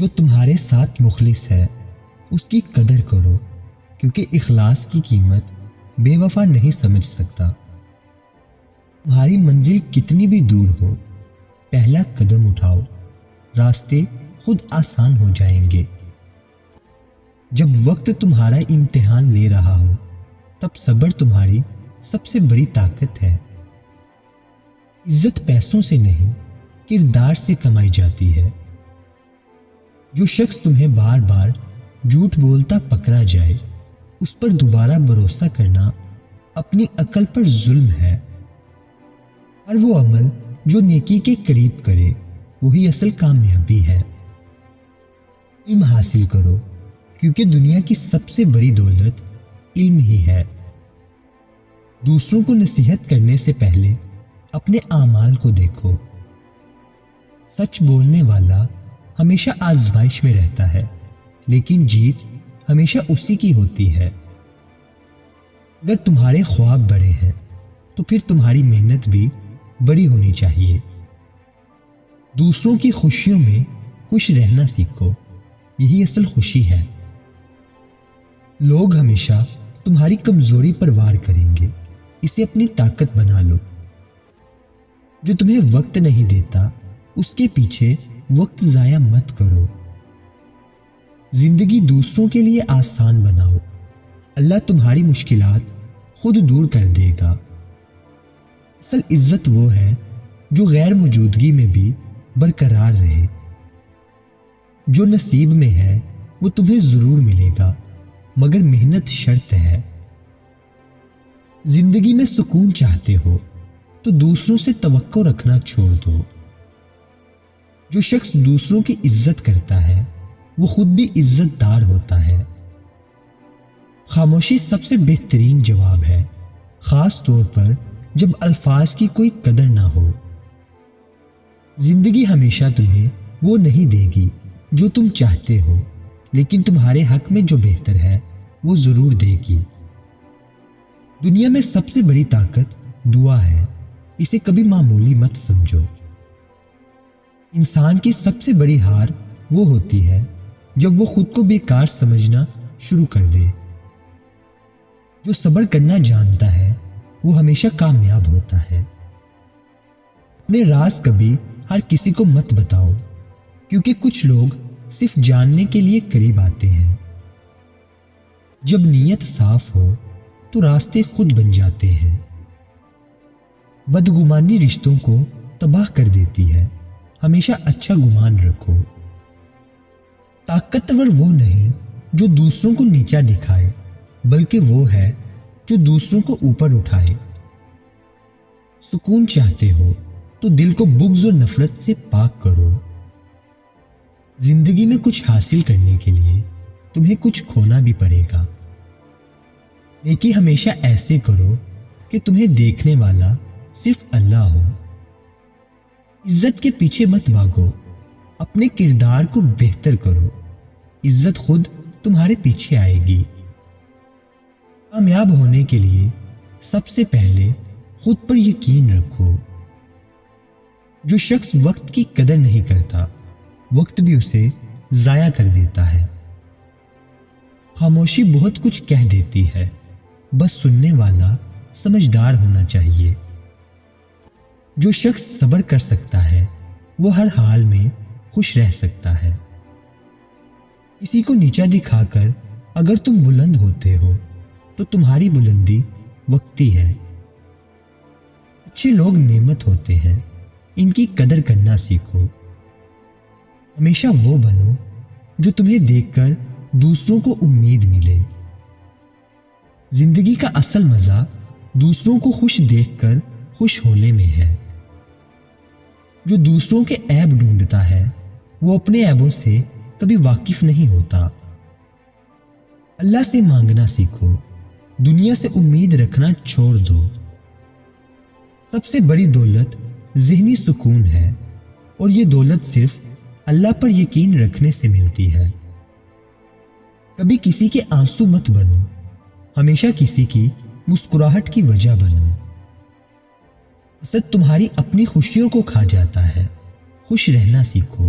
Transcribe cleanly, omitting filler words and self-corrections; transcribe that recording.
جو تمہارے ساتھ مخلص ہے اس کی قدر کرو، کیونکہ اخلاص کی قیمت بے وفا نہیں سمجھ سکتا۔ تمہاری منزل کتنی بھی دور ہو، پہلا قدم اٹھاؤ، راستے خود آسان ہو جائیں گے۔ جب وقت تمہارا امتحان لے رہا ہو تب صبر تمہاری سب سے بڑی طاقت ہے۔ عزت پیسوں سے نہیں، کردار سے کمائی جاتی ہے۔ جو شخص تمہیں بار بار جھوٹ بولتا پکڑا جائے، اس پر دوبارہ بھروسہ کرنا اپنی عقل پر ظلم ہے۔ اور وہ عمل جو نیکی کے قریب کرے وہی اصل کامیابی ہے۔ علم حاصل کرو، کیونکہ دنیا کی سب سے بڑی دولت علم ہی ہے۔ دوسروں کو نصیحت کرنے سے پہلے اپنے اعمال کو دیکھو۔ سچ بولنے والا ہمیشہ آزمائش میں رہتا ہے، لیکن جیت ہمیشہ اسی کی ہوتی ہے۔ اگر تمہارے خواب بڑے ہیں تو پھر تمہاری محنت بھی بڑی ہونی چاہیے۔ دوسروں کی خوشیوں میں خوش رہنا سیکھو، یہی اصل خوشی ہے۔ لوگ ہمیشہ تمہاری کمزوری پر وار کریں گے، اسے اپنی طاقت بنا لو۔ جو تمہیں وقت نہیں دیتا اس کے پیچھے وقت ضائع مت کرو۔ زندگی دوسروں کے لیے آسان بناؤ، اللہ تمہاری مشکلات خود دور کر دے گا۔ اصل عزت وہ ہے جو غیر موجودگی میں بھی برقرار رہے۔ جو نصیب میں ہے وہ تمہیں ضرور ملے گا، مگر محنت شرط ہے۔ زندگی میں سکون چاہتے ہو تو دوسروں سے توقع رکھنا چھوڑ دو۔ جو شخص دوسروں کی عزت کرتا ہے وہ خود بھی عزت دار ہوتا ہے۔ خاموشی سب سے بہترین جواب ہے، خاص طور پر جب الفاظ کی کوئی قدر نہ ہو۔ زندگی ہمیشہ تمہیں وہ نہیں دے گی جو تم چاہتے ہو، لیکن تمہارے حق میں جو بہتر ہے وہ ضرور دے گی۔ دنیا میں سب سے بڑی طاقت دعا ہے، اسے کبھی معمولی مت سمجھو۔ انسان کی سب سے بڑی ہار وہ ہوتی ہے جب وہ خود کو بیکار سمجھنا شروع کر دے۔ جو صبر کرنا جانتا ہے وہ ہمیشہ کامیاب ہوتا ہے۔ اپنے راز کبھی ہر کسی کو مت بتاؤ، کیونکہ کچھ لوگ صرف جاننے کے لیے قریب آتے ہیں۔ جب نیت صاف ہو تو راستے خود بن جاتے ہیں۔ بدگمانی رشتوں کو تباہ کر دیتی ہے، ہمیشہ اچھا گمان رکھو۔ طاقتور وہ نہیں جو دوسروں کو نیچا دکھائے، بلکہ وہ ہے جو دوسروں کو اوپر اٹھائے۔ سکون چاہتے ہو تو دل کو بغض و نفرت سے پاک کرو۔ زندگی میں کچھ حاصل کرنے کے لیے تمہیں کچھ کھونا بھی پڑے گا۔ نیکی ہمیشہ ایسے کرو کہ تمہیں دیکھنے والا صرف اللہ ہو۔ عزت کے پیچھے مت بھاگو، اپنے کردار کو بہتر کرو، عزت خود تمہارے پیچھے آئے گی۔ کامیاب ہونے کے لیے سب سے پہلے خود پر یقین رکھو۔ جو شخص وقت کی قدر نہیں کرتا، وقت بھی اسے ضائع کر دیتا ہے۔ خاموشی بہت کچھ کہہ دیتی ہے، بس سننے والا سمجھدار ہونا چاہیے۔ جو شخص صبر کر سکتا ہے وہ ہر حال میں خوش رہ سکتا ہے۔ کسی کو نیچا دکھا کر اگر تم بلند ہوتے ہو تو تمہاری بلندی وقتی ہے۔ اچھے لوگ نعمت ہوتے ہیں، ان کی قدر کرنا سیکھو۔ ہمیشہ وہ بنو جو تمہیں دیکھ کر دوسروں کو امید ملے۔ زندگی کا اصل مزہ دوسروں کو خوش دیکھ کر خوش ہونے میں ہے۔ جو دوسروں کے عیب ڈھونڈتا ہے وہ اپنے عیبوں سے کبھی واقف نہیں ہوتا۔ اللہ سے مانگنا سیکھو، دنیا سے امید رکھنا چھوڑ دو۔ سب سے بڑی دولت ذہنی سکون ہے، اور یہ دولت صرف اللہ پر یقین رکھنے سے ملتی ہے۔ کبھی کسی کے آنسو مت بنو، ہمیشہ کسی کی مسکراہٹ کی وجہ بنو۔ حسد تمہاری اپنی خوشیوں کو کھا جاتا ہے، خوش رہنا سیکھو۔